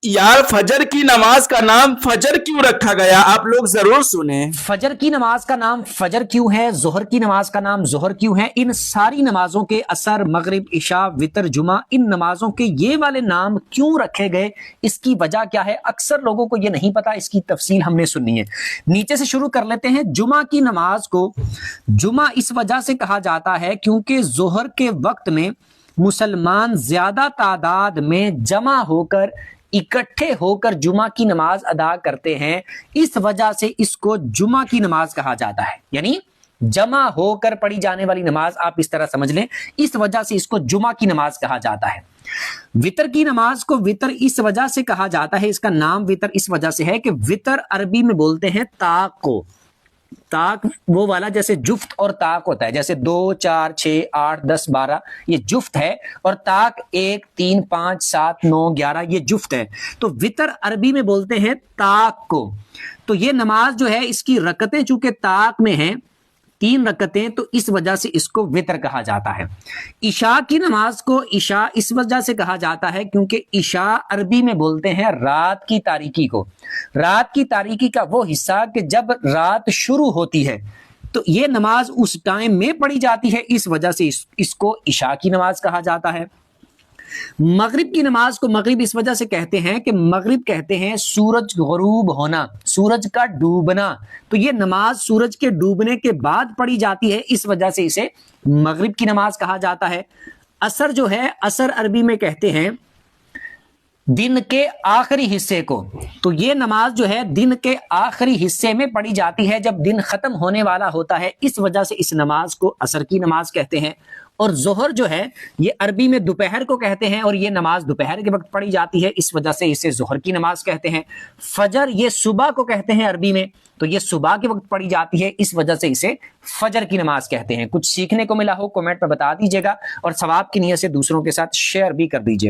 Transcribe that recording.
यार फजर की नमाज का नाम फजर क्यों रखा गया, आप लोग जरूर सुने। फजर की नमाज का नाम फजर क्यों है, जोहर की नमाज का नाम जोहर क्यों है, इन सारी नमाजों के असर, मगरिब, इशा, वितर, जुमा, इन नमाजों के ये वाले नाम क्यों रखे गए, इसकी वजह क्या है, अक्सर लोगों को ये नहीं पता। इसकी तफसील हमने सुननी है। नीचे से शुरू कर लेते हैं। जुमा की नमाज को जुमा इस वजह से कहा जाता है क्योंकि जोहर के वक्त में मुसलमान ज्यादा तादाद में जमा होकर, इकट्ठे होकर जुमा की नमाज अदा करते हैं। इस वजह से इसको जुमा की नमाज कहा जाता है, यानी जमा होकर पढ़ी जाने वाली नमाज, आप इस तरह समझ लें। इस वजह से इसको जुमा की नमाज कहा जाता है। वितर की नमाज को वितर इस वजह से कहा जाता है, इसका नाम वितर इस वजह से है कि वितर अरबी में बोलते हैं ताक को। ताक वो वाला जैसे जुफ्त और ताक होता है, जैसे 2, 4, 6, 8, 10, 12 ये जुफ्त है, और ताक 1, 3, 5, 7, 9, 11 ये जुफ्त है। तो वितर अरबी में बोलते हैं ताक को। तो ये नमाज जो है, इसकी रकतें चूंकि ताक में हैं 3 रकतें, तो इस वजह से इसको वितर कहा जाता है। इशा की नमाज को इशा इस वजह से कहा जाता है क्योंकि इशा अरबी में बोलते हैं रात की तारीकी को। रात की तारीकी का वो हिस्सा कि जब रात शुरू होती है, तो ये नमाज उस टाइम में पढ़ी जाती है, इस वजह से इसको इशा की नमाज कहा जाता है। मगरिब की नमाज को मगरिब इस वजह से कहते हैं कि मगरिब कहते हैं सूरज गरूब होना, सूरज का डूबना। तो ये नमाज सूरज के डूबने के बाद पढ़ी जाती है, इस वजह से इसे मगरिब की नमाज कहा जाता है। असर जो है, असर अरबी में कहते हैं दिन के आखिरी हिस्से को। तो ये नमाज जो है दिन के आखिरी हिस्से में पढ़ी जाती है, जब दिन खत्म होने वाला होता है, इस वजह से इस नमाज को असर की नमाज कहते हैं। और जोहर जो है, ये अरबी में दोपहर को कहते हैं, और ये नमाज दोपहर के वक्त पढ़ी जाती है, इस वजह से इसे जोहर की नमाज कहते हैं। फजर ये सुबह को कहते हैं अरबी में, तो ये सुबह के वक्त पढ़ी जाती है, इस वजह से इसे फजर की नमाज कहते हैं। कुछ सीखने को मिला हो कमेंट में बता दीजिएगा, और सवाब की नियत से दूसरों के साथ शेयर भी कर दीजिएगा।